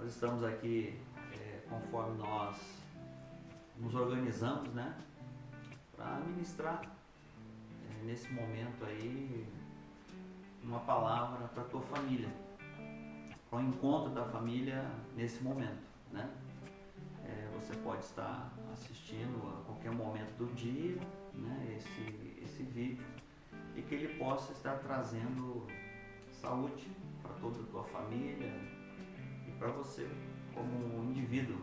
Nós estamos aqui conforme nós nos organizamos, né, para ministrar nesse momento aí uma palavra para a tua família, para o encontro da família nesse momento, né? Você pode estar assistindo a qualquer momento do dia, né, esse vídeo, e que ele possa estar trazendo saúde para toda a tua família e para você como indivíduo.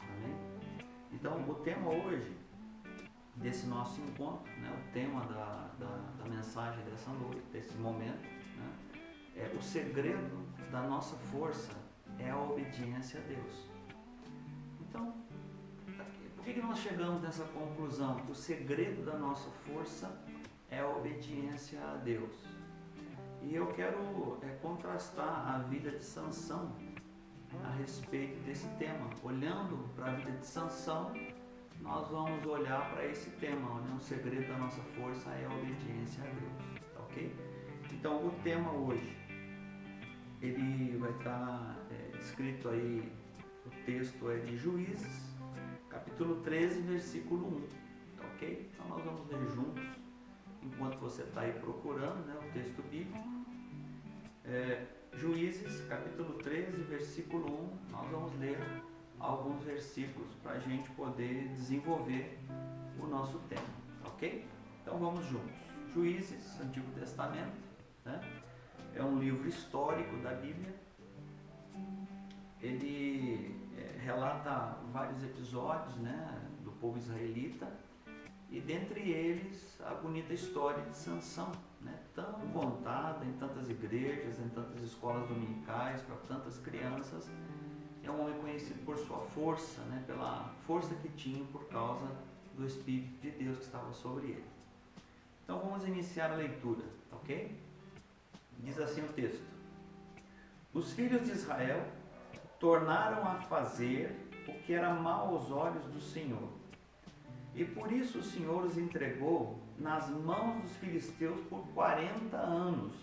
Amém? Então, o tema hoje desse nosso encontro, né, o tema da mensagem dessa noite, desse momento, né, é: o segredo da nossa força é a obediência a Deus. Então, por que nós chegamos nessa conclusão? Que o segredo da nossa força é a obediência a Deus. E eu quero contrastar a vida de Sansão a respeito desse tema. Olhando para a vida de Sansão, nós vamos olhar para esse tema, né? O segredo da nossa força é a obediência a Deus, tá ok? Então, o tema hoje, ele vai estar escrito aí, o texto é de Juízes, capítulo 13, versículo 1, tá ok? Então, nós vamos ler juntos, enquanto você está aí procurando, né, o texto bíblico. Juízes, capítulo 13, versículo 1, nós vamos ler alguns versículos para a gente poder desenvolver o nosso tema, ok? Então vamos juntos. Juízes, Antigo Testamento, né? É um livro histórico da Bíblia. Ele relata vários episódios, né, do povo israelita, e dentre eles a bonita história de Sansão, né, tão contada em tantas igrejas, em tantas escolas dominicais, para tantas crianças. É um homem conhecido por sua força, né, pela força que tinha por causa do Espírito de Deus que estava sobre ele. Então vamos iniciar a leitura, ok? Diz assim o texto: os filhos de Israel tornaram a fazer o que era mau aos olhos do Senhor, e por isso o Senhor os entregou nas mãos dos filisteus por 40 anos.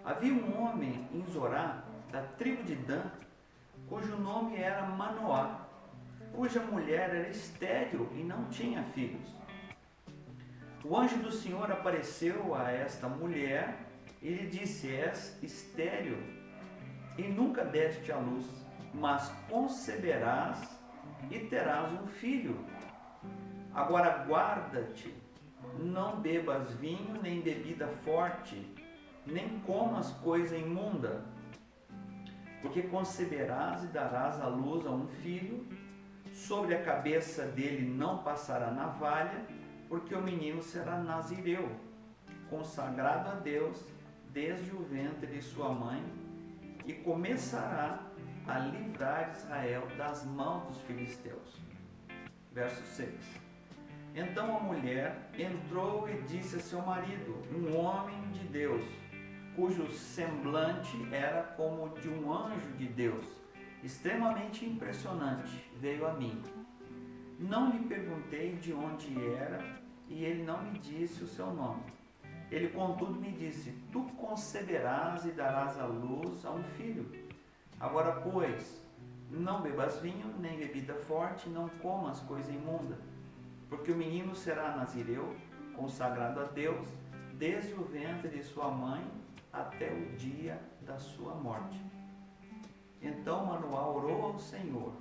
Havia um homem em Zorá, da tribo de Dan, cujo nome era Manoá, cuja mulher era estéril e não tinha filhos. O anjo do Senhor apareceu a esta mulher e lhe disse: és estéril e nunca deste à luz, mas conceberás e terás um filho. Agora guarda-te, não bebas vinho, nem bebida forte, nem comas coisa imunda, porque conceberás e darás à luz a um filho. Sobre a cabeça dele não passará navalha, porque o menino será nazireu, consagrado a Deus desde o ventre de sua mãe, e começará a livrar Israel das mãos dos filisteus. Verso 6. Então a mulher entrou e disse a seu marido, um homem de Deus, cujo semblante era como de um anjo de Deus, extremamente impressionante, veio a mim. Não lhe perguntei de onde era, e ele não me disse o seu nome. Ele, contudo, me disse: tu conceberás e darás à luz a um filho. Agora, pois, não bebas vinho, nem bebida forte, não comas coisa imunda, porque o menino será nazireu, consagrado a Deus, desde o ventre de sua mãe até o dia da sua morte. Então Manoá orou ao Senhor: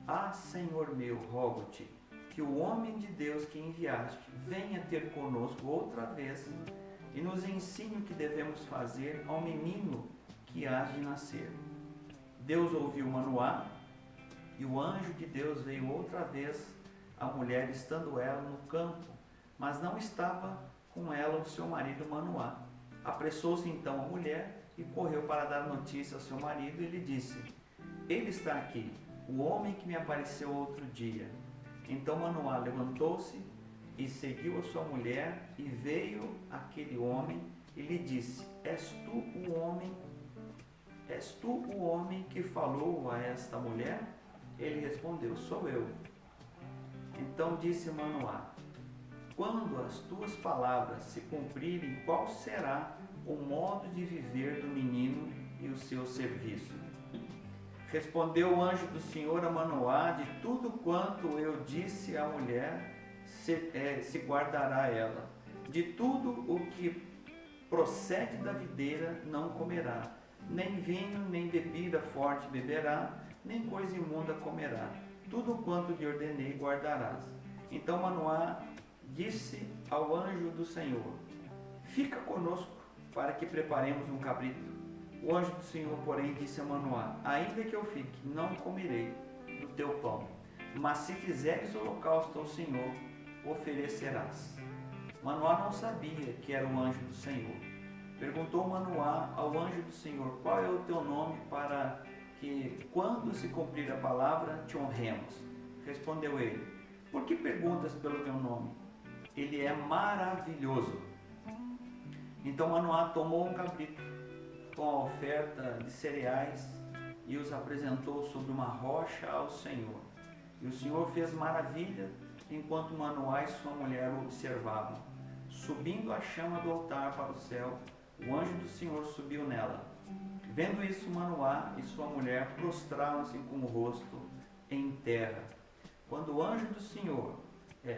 ah, Senhor meu, rogo-te que o homem de Deus que enviaste venha ter conosco outra vez e nos ensine o que devemos fazer ao menino que há de nascer. Deus ouviu Manoá, e o anjo de Deus veio outra vez à mulher, estando ela no campo, mas não estava com ela o seu marido Manoá. Apressou-se então a mulher e correu para dar notícia ao seu marido e lhe disse: ele está aqui, o homem que me apareceu outro dia. Então Manoá levantou-se e seguiu a sua mulher, e veio aquele homem e lhe disse: és tu o homem que falou a esta mulher? Ele respondeu: sou eu. Então disse Manoá: quando as tuas palavras se cumprirem, qual será o modo de viver do menino e o seu serviço? Respondeu o anjo do Senhor a Manoá: de tudo quanto eu disse à mulher, se guardará ela. De tudo o que procede da videira não comerá, nem vinho, nem bebida forte beberá, nem coisa imunda comerá. Tudo quanto lhe ordenei guardarás. Então Manoá disse ao anjo do Senhor: fica conosco, para que preparemos um cabrito. O anjo do Senhor, porém, disse a Manoá: ainda que eu fique, não comerei do teu pão, mas se fizeres holocausto ao Senhor, oferecerás. Manoá não sabia que era o anjo do Senhor. Perguntou Manoá ao anjo do Senhor: qual é o teu nome, para que, quando se cumprir a palavra, te honremos? Respondeu ele: por que perguntas pelo meu nome? Ele é maravilhoso. Então Manoá tomou um cabrito com a oferta de cereais e os apresentou sobre uma rocha ao Senhor. E o Senhor fez maravilha enquanto Manoá e sua mulher o observavam. Subindo a chama do altar para o céu, o anjo do Senhor subiu nela. Vendo isso, Manoá e sua mulher prostraram-se com o rosto em terra. Quando o anjo do Senhor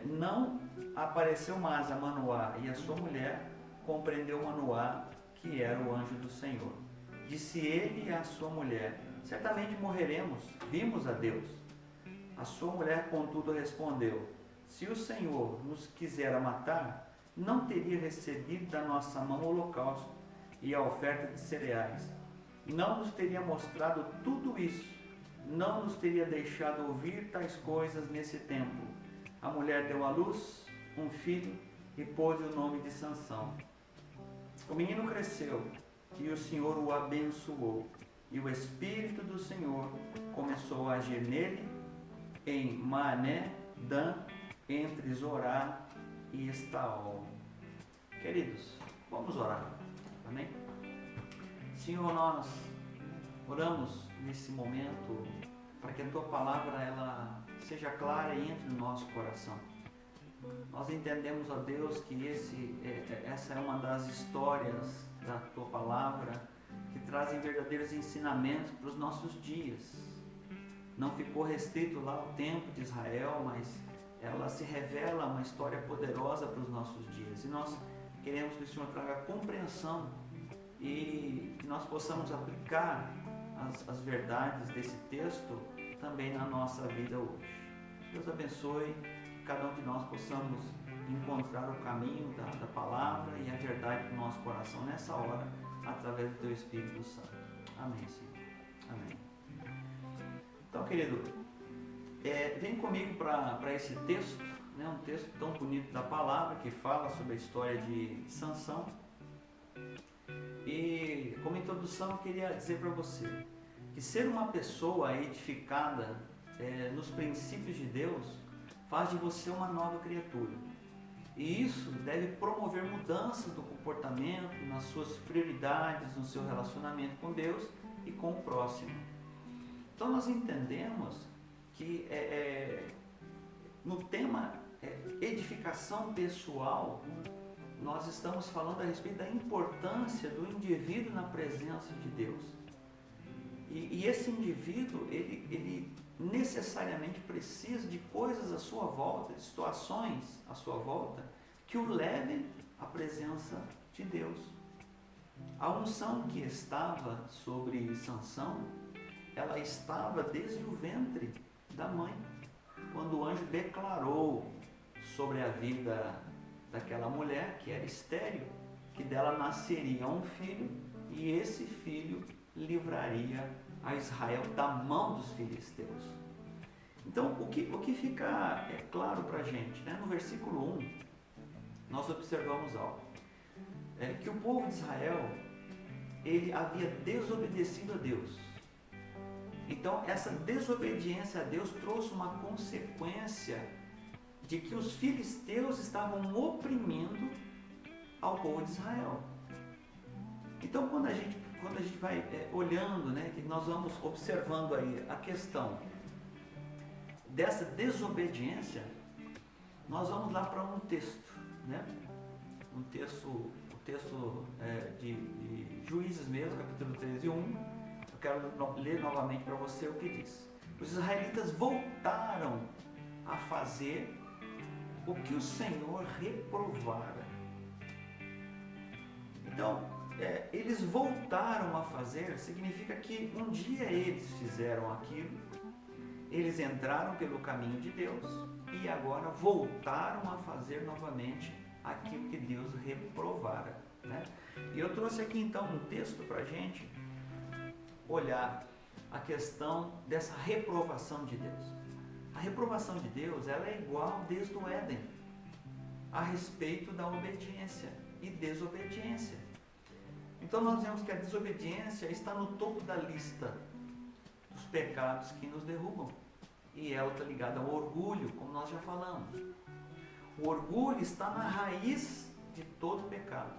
não apareceu mais a Manoá e a sua mulher, compreendeu Manoá que era o anjo do Senhor. Disse ele à sua mulher: certamente morreremos, vimos a Deus. A sua mulher, contudo, respondeu: se o Senhor nos quisera matar, não teria recebido da nossa mão o holocausto e a oferta de cereais. Não nos teria mostrado tudo isso, não nos teria deixado ouvir tais coisas nesse tempo. A mulher deu à luz um filho e pôs o nome de Sansão. O menino cresceu e o Senhor o abençoou, e o Espírito do Senhor começou a agir nele em Mané, Dan, entre Zorá e Estaol. Queridos, vamos orar, amém? Senhor, nós oramos nesse momento para que a Tua palavra ela seja clara e entre no nosso coração. Nós entendemos, ó Deus, que essa é uma das histórias da Tua palavra que trazem verdadeiros ensinamentos para os nossos dias. Não ficou restrito lá ao tempo de Israel, mas ela se revela uma história poderosa para os nossos dias. E nós queremos que o Senhor traga compreensão e que nós possamos aplicar as verdades desse texto também na nossa vida hoje. Deus abençoe, que cada um de nós possamos encontrar o caminho da palavra e a verdade do nosso coração nessa hora, através do Teu Espírito Santo. Amém, Senhor. Amém. Então, querido, vem comigo para esse texto, né, um texto tão bonito da palavra, que fala sobre a história de Sansão. E como introdução eu queria dizer para você que ser uma pessoa edificada nos princípios de Deus faz de você uma nova criatura. E isso deve promover mudanças do comportamento, nas suas prioridades, no seu relacionamento com Deus e com o próximo. Então nós entendemos que no tema edificação pessoal, nós estamos falando a respeito da importância do indivíduo na presença de Deus. E esse indivíduo, ele necessariamente precisa de coisas à sua volta, de situações à sua volta, que o levem à presença de Deus. A unção que estava sobre Sansão, ela estava desde o ventre da mãe, quando o anjo declarou sobre a vida daquela mulher, que era estéril, que dela nasceria um filho, e esse filho livraria a Israel da mão dos filisteus. Então, o que fica claro para a gente, né? No versículo 1, nós observamos algo, que o povo de Israel, ele havia desobedecido a Deus. Então, essa desobediência a Deus trouxe uma consequência de que os filisteus estavam oprimindo ao povo de Israel. Então, quando a gente vai olhando, né, que nós vamos observando aí a questão dessa desobediência, nós vamos lá para um texto, né? O texto de Juízes mesmo, capítulo 13 e 1, quero ler novamente para você o que diz. Os israelitas voltaram a fazer o que o Senhor reprovara. Então, eles voltaram a fazer, significa que um dia eles fizeram aquilo, eles entraram pelo caminho de Deus e agora voltaram a fazer novamente aquilo que Deus reprovara, né? E eu trouxe aqui então um texto para a gente olhar a questão dessa reprovação de Deus. A reprovação de Deus, ela é igual desde o Éden, a respeito da obediência e desobediência. Então nós vemos que a desobediência está no topo da lista dos pecados que nos derrubam. E ela está ligada ao orgulho, como nós já falamos. O orgulho está na raiz de todo pecado.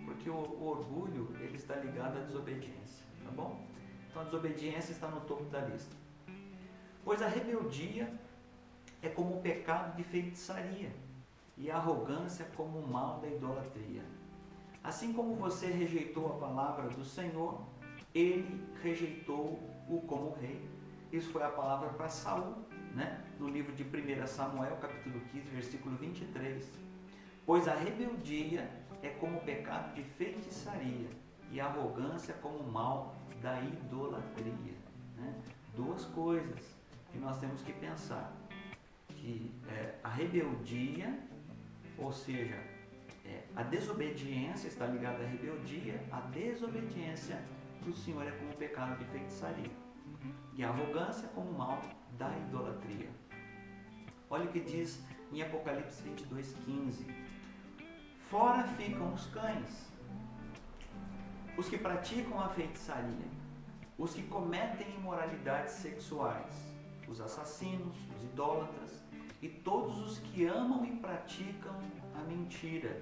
Porque o orgulho, ele está ligado à desobediência, tá bom? Então a desobediência está no topo da lista. Pois a rebeldia é como o pecado de feitiçaria e a arrogância como o mal da idolatria. Assim como você rejeitou a palavra do Senhor, ele rejeitou-o como rei. Isso foi a palavra para Saul, né? No livro de 1 Samuel, capítulo 15, versículo 23. Pois a rebeldia é como o pecado de feitiçaria e a arrogância como o mal da idolatria, né? Duas coisas que nós temos que pensar. Que a rebeldia, ou seja, a desobediência está ligada à rebeldia, a desobediência para o Senhor é como o pecado de feitiçaria. E a arrogância como o mal da idolatria. Olha o que diz em Apocalipse 22:15. Fora ficam os cães, os que praticam a feitiçaria, os que cometem imoralidades sexuais, os assassinos, os idólatras e todos os que amam e praticam a mentira.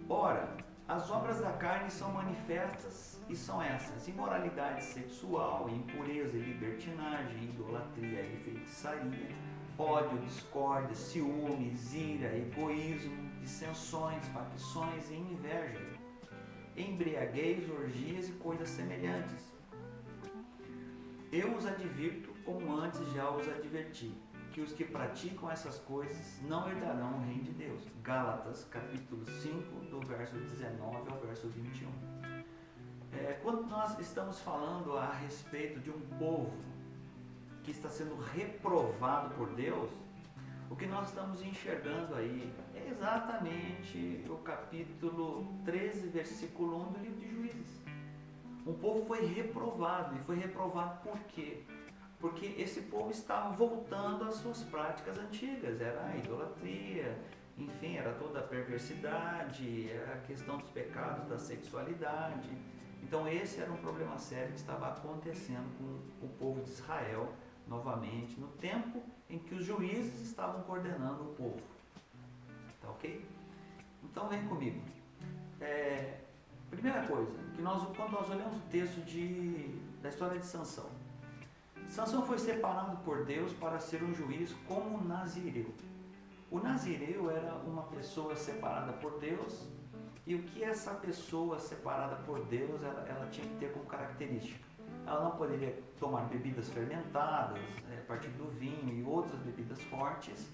Ora, as obras da carne são manifestas e são essas: imoralidade sexual, impureza e libertinagem, idolatria e feitiçaria, ódio, discórdia, ciúmes, ira, egoísmo, dissensões, facções e inveja, embriaguez, orgias e coisas semelhantes. Eu os advirto, como antes já os adverti, que os que praticam essas coisas não herdarão o reino de Deus. Gálatas, capítulo 5, do verso 19 ao verso 21. Quando nós estamos falando a respeito de um povo que está sendo reprovado por Deus, o que nós estamos enxergando aí é exatamente o capítulo 13, versículo 1 do livro de Juízes. Um povo foi reprovado, e foi reprovado por quê? Porque esse povo estava voltando às suas práticas antigas, era a idolatria, enfim, era toda a perversidade, era a questão dos pecados da sexualidade. Então esse era um problema sério que estava acontecendo com o povo de Israel, novamente, no tempo em que os juízes estavam coordenando o povo. Tá ok? Então vem comigo. Primeira coisa, que quando nós olhamos o texto da história de Sansão, Sansão foi separado por Deus para ser um juiz como um nazireu. O nazireu era uma pessoa separada por Deus, e o que essa pessoa separada por Deus ela tinha que ter como característica? Ela não poderia tomar bebidas fermentadas, a partir do vinho e outras bebidas fortes.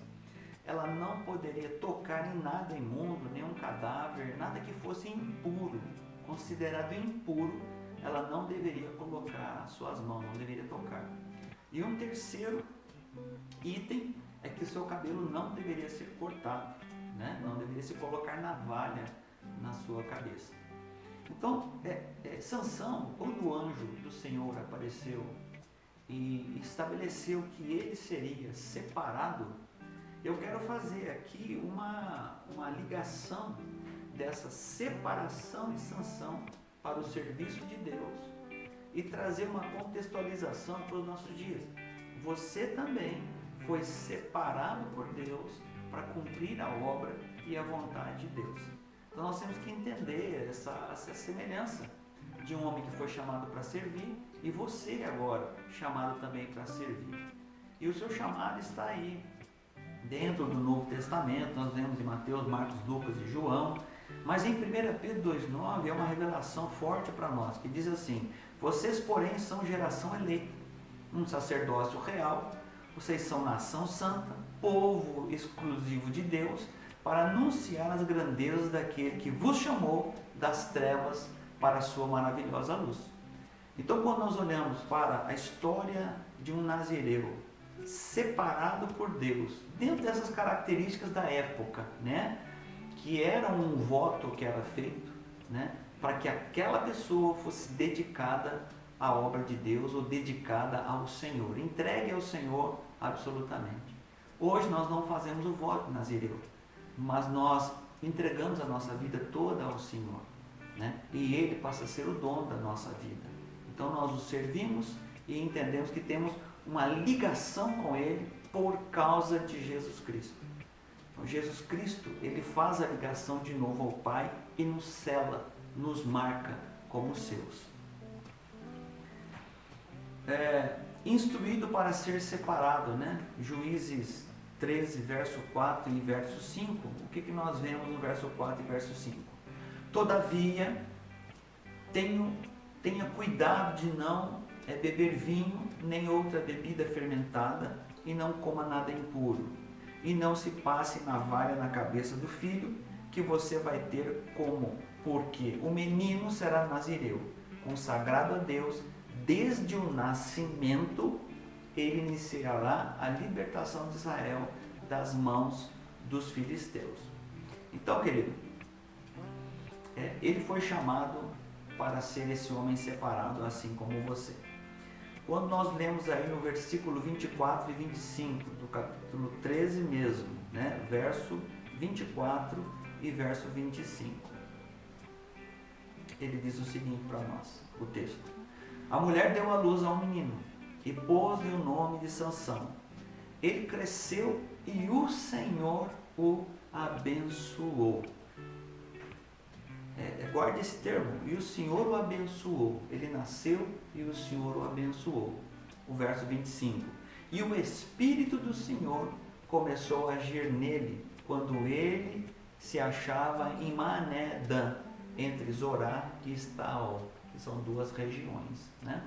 Ela não poderia tocar em nada imundo, nenhum cadáver, nada que fosse impuro, considerado impuro. Ela não deveria colocar as suas mãos, não deveria tocar. E um terceiro item é que o seu cabelo não deveria ser cortado, né? Não deveria se colocar navalha na sua cabeça. Então, Sansão, quando o anjo do Senhor apareceu e estabeleceu que ele seria separado, eu quero fazer aqui uma ligação dessa separação de Sansão para o serviço de Deus e trazer uma contextualização para os nossos dias. Você também foi separado por Deus para cumprir a obra e a vontade de Deus. Então nós temos que entender essa semelhança de um homem que foi chamado para servir e você agora chamado também para servir. E o seu chamado está aí dentro do Novo Testamento. Nós vemos em Mateus, Marcos, Lucas e João. Mas em 1 Pedro 2,9 é uma revelação forte para nós, que diz assim: vocês, porém, são geração eleita, um sacerdócio real, vocês são nação santa, povo exclusivo de Deus, para anunciar as grandezas daquele que vos chamou das trevas para a sua maravilhosa luz. Então, quando nós olhamos para a história de um nazireu separado por Deus, dentro dessas características da época, né, que era um voto que era feito, né, para que aquela pessoa fosse dedicada à obra de Deus ou dedicada ao Senhor, entregue ao Senhor absolutamente. Hoje nós não fazemos o voto nazireu, mas nós entregamos a nossa vida toda ao Senhor, né, e Ele passa a ser o dono da nossa vida. Então nós o servimos e entendemos que temos uma ligação com Ele por causa de Jesus Cristo. Então, Jesus Cristo, Ele faz a ligação de novo ao Pai e nos sela, nos marca como seus. Instruído para ser separado, né? Juízes 13, verso 4 e verso 5. O que nós vemos no verso 4 e verso 5? Todavia, tenha cuidado de não beber vinho, nem outra bebida fermentada, e não coma nada impuro. E não se passe navalha na cabeça do filho, que você vai ter como, porque o menino será nazireu, consagrado a Deus, desde o nascimento, ele iniciará a libertação de Israel das mãos dos filisteus. Então, querido, ele foi chamado para ser esse homem separado, assim como você. Quando nós lemos aí no versículo 24 e 25 do capítulo 13 mesmo, né? Verso 24 e verso 25, ele diz o seguinte para nós, o texto: a mulher deu à luz a um menino e pôs-lhe o nome de Sansão. Ele cresceu e o Senhor o abençoou. Guarde esse termo, e o Senhor o abençoou. Ele nasceu e o Senhor o abençoou. O verso 25: e o Espírito do Senhor começou a agir nele, quando ele se achava em Mané-dan, entre Zorá e Estaol, que são duas regiões, né?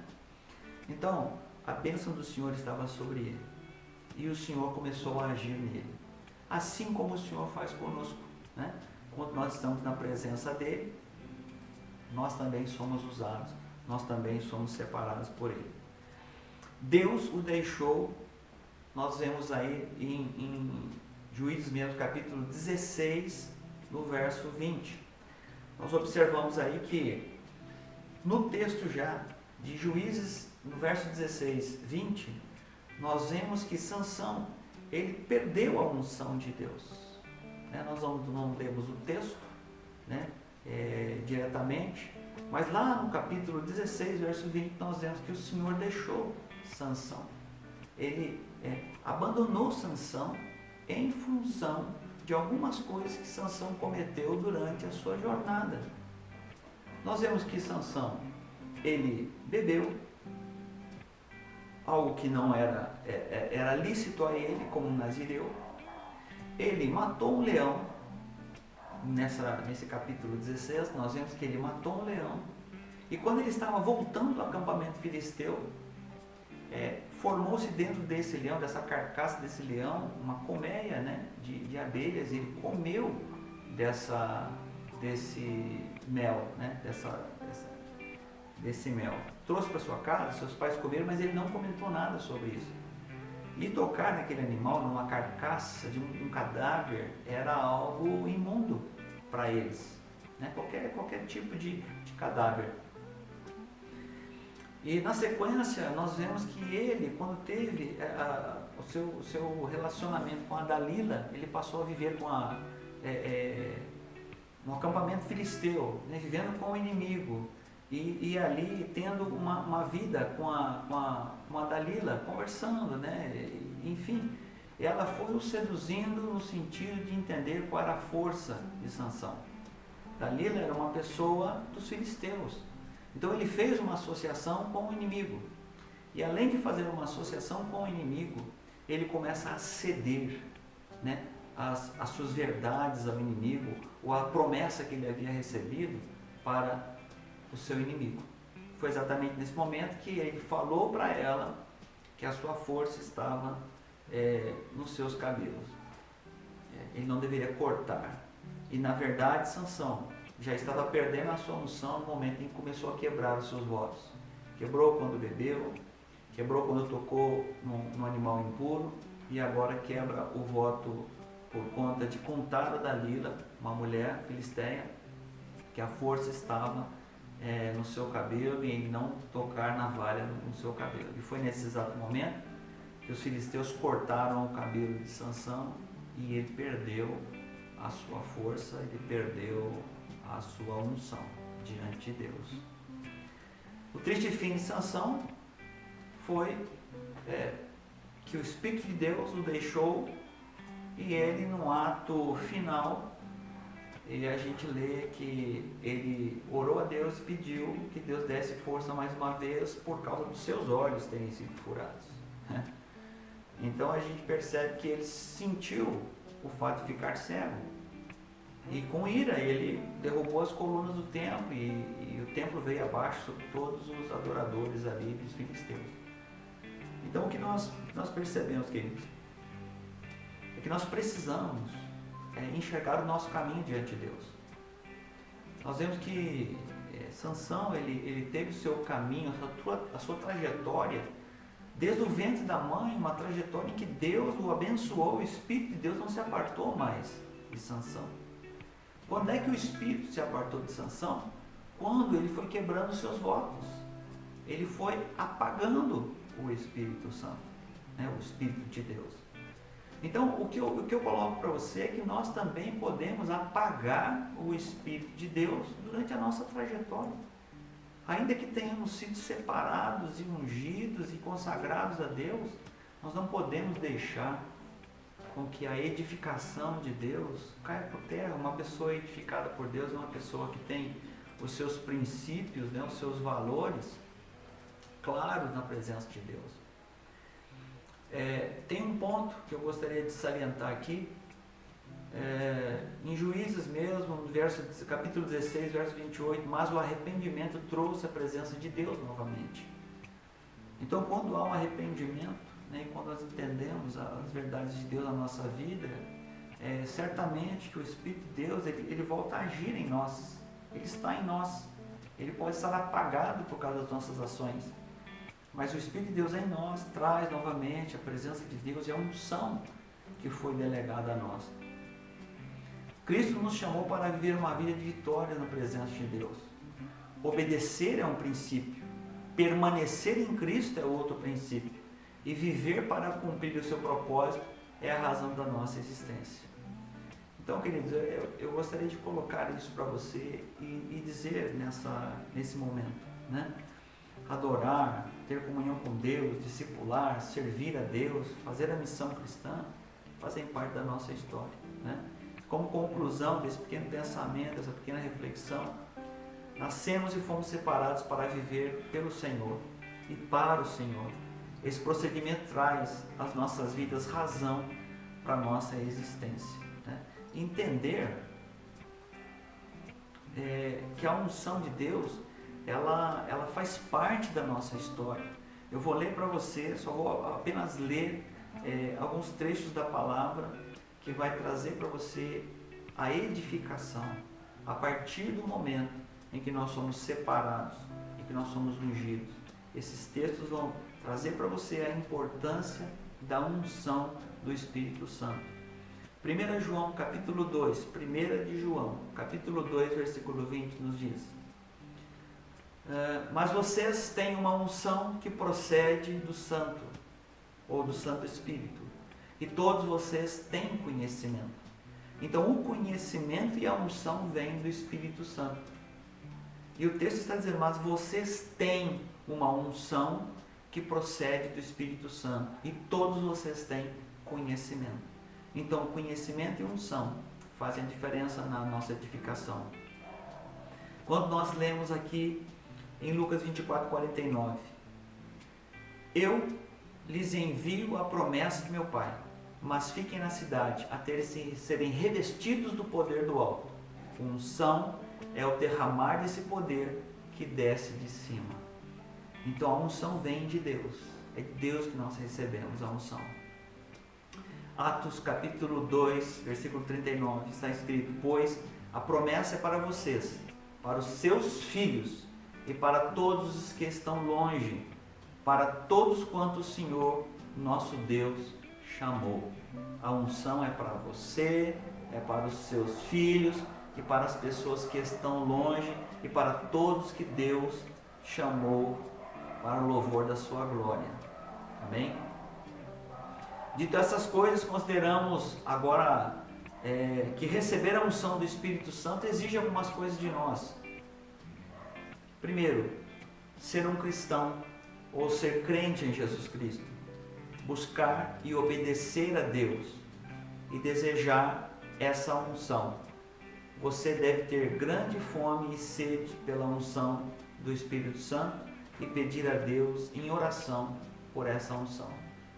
Então, a bênção do Senhor estava sobre ele, e o Senhor começou a agir nele, assim como o Senhor faz conosco, né? Quando nós estamos na presença dele, nós também somos usados, nós também somos separados por ele. Deus o deixou, nós vemos aí em Juízes mesmo, capítulo 16, no verso 20. Nós observamos aí que no texto já de Juízes, no verso 16, 20, nós vemos que Sansão, ele perdeu a unção de Deus. Nós não lemos o texto, né, diretamente, mas lá no capítulo 16, verso 20, nós vemos que o Senhor deixou Sansão. Ele abandonou Sansão em função de algumas coisas que Sansão cometeu durante a sua jornada. Nós vemos que Sansão, ele bebeu, algo que não era lícito a ele como nazireu. Ele matou um leão. Nesse capítulo 16, nós vemos que ele matou um leão. E quando ele estava voltando ao acampamento filisteu, formou-se dentro desse leão, dessa carcaça desse leão, uma colmeia, né, de abelhas. E ele comeu desse mel, né, desse mel. Trouxe para sua casa, seus pais comeram, mas ele não comentou nada sobre isso. E tocar naquele animal, numa carcaça de um cadáver, era algo imundo para eles, né? Qualquer tipo de cadáver. E na sequência, nós vemos que ele, quando teve o seu relacionamento com a Dalila, ele passou a viver no acampamento filisteu, né? Vivendo com o inimigo. E ali tendo uma vida com a Dalila, conversando, né? Enfim, ela foi o seduzindo no sentido de entender qual era a força de Sansão. Dalila era uma pessoa dos filisteus, então ele fez uma associação com o inimigo, e além de fazer uma associação com o inimigo, ele começa a ceder, né, as suas verdades ao inimigo, ou a promessa que ele havia recebido para o seu inimigo. Foi exatamente nesse momento que ele falou para ela que a sua força estava nos seus cabelos. Ele não deveria cortar. E na verdade, Sansão já estava perdendo a sua unção no momento em que começou a quebrar os seus votos. Quebrou quando bebeu, quebrou quando tocou num animal impuro, e agora quebra o voto por conta de contar a Dalila, uma mulher filisteia, que a força estava no seu cabelo e em não tocar navalha no seu cabelo. E foi nesse exato momento que os filisteus cortaram o cabelo de Sansão e ele perdeu a sua força, ele perdeu a sua unção diante de Deus. O triste fim de Sansão foi que o Espírito de Deus o deixou e ele, no ato final, e a gente lê que ele orou a Deus e pediu que Deus desse força mais uma vez por causa dos seus olhos terem sido furados. Então a gente percebe que ele sentiu o fato de ficar cego. E com ira ele derrubou as colunas do templo e o templo veio abaixo sobre todos os adoradores ali dos filisteus. Então o que nós percebemos, queridos, é que nós precisamos enxergar o nosso caminho diante de Deus. Nós vemos que Sansão ele teve o seu caminho, a sua trajetória, desde o ventre da mãe, uma trajetória em que Deus o abençoou, o Espírito de Deus não se apartou mais de Sansão. Quando é que o Espírito se apartou de Sansão? Quando ele foi quebrando os seus votos. Ele foi apagando o Espírito Santo, o Espírito de Deus. Então, o que eu coloco para você é que nós também podemos apagar o Espírito de Deus durante a nossa trajetória. Ainda que tenhamos sido separados e ungidos e consagrados a Deus, nós não podemos deixar com que a edificação de Deus caia por terra. Uma pessoa edificada por Deus é uma pessoa que tem os seus princípios, os seus valores claros na presença de Deus. Tem um ponto que eu gostaria de salientar aqui, em Juízes mesmo, no capítulo 16, verso 28, mas o arrependimento trouxe a presença de Deus novamente. Então, quando há um arrependimento, e quando nós entendemos as verdades de Deus na nossa vida, certamente que o Espírito de Deus ele volta a agir em nós, ele está em nós, ele pode estar apagado por causa das nossas ações, mas o Espírito de Deus em nós traz novamente a presença de Deus e a unção que foi delegada a nós. Cristo nos chamou para viver uma vida de vitória na presença de Deus. Obedecer é um princípio, permanecer em Cristo é outro princípio, e viver para cumprir o seu propósito é a razão da nossa existência. Então, queridos, eu gostaria de colocar isso para você e dizer nesse momento, adorar, ter comunhão com Deus, discipular, servir a Deus, fazer a missão cristã, fazem parte da nossa história. Como conclusão desse pequeno pensamento, dessa pequena reflexão, nascemos e fomos separados para viver pelo Senhor e para o Senhor. Esse procedimento traz às nossas vidas razão para a nossa existência. Entender que a unção de Deus ela faz parte da nossa história. Eu vou ler para você, só vou apenas ler alguns trechos da palavra que vai trazer para você a edificação a partir do momento em que nós somos separados, em que nós somos ungidos. Esses textos vão trazer para você a importância da unção do Espírito Santo. 1 João capítulo 2, 1 de João, capítulo 2, versículo 20 nos diz: mas vocês têm uma unção que procede do Santo, ou do Santo Espírito, e todos vocês têm conhecimento. Então o conhecimento e a unção vêm do Espírito Santo. E o texto está dizendo, mas vocês têm uma unção que procede do Espírito Santo, e todos vocês têm conhecimento. Então conhecimento e unção fazem a diferença na nossa edificação. Quando nós lemos aqui em Lucas 24, 49, eu lhes envio a promessa de meu Pai, mas fiquem na cidade até serem revestidos do poder do alto. Unção é o derramar desse poder que desce de cima. Então a unção vem de Deus. É de Deus que nós recebemos a unção. Atos capítulo 2, versículo 39, está escrito: pois a promessa é para vocês, para os seus filhos e para todos os que estão longe, para todos quantos o Senhor, nosso Deus, chamou. A unção é para você, é para os seus filhos e para as pessoas que estão longe e para todos que Deus chamou para o louvor da sua glória. Amém? Dito essas coisas, consideramos agora que receber a unção do Espírito Santo exige algumas coisas de nós. Primeiro, ser um cristão ou ser crente em Jesus Cristo. Buscar e obedecer a Deus e desejar essa unção. Você deve ter grande fome e sede pela unção do Espírito Santo e pedir a Deus em oração por essa unção.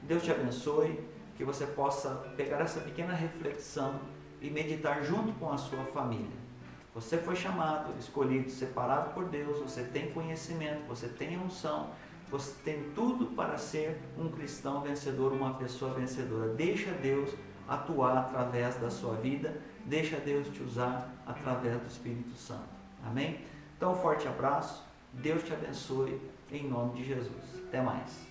Deus te abençoe, que você possa pegar essa pequena reflexão e meditar junto com a sua família. Você foi chamado, escolhido, separado por Deus, você tem conhecimento, você tem unção, você tem tudo para ser um cristão vencedor, uma pessoa vencedora. Deixa Deus atuar através da sua vida, deixa Deus te usar através do Espírito Santo. Amém? Então, um forte abraço, Deus te abençoe, em nome de Jesus. Até mais.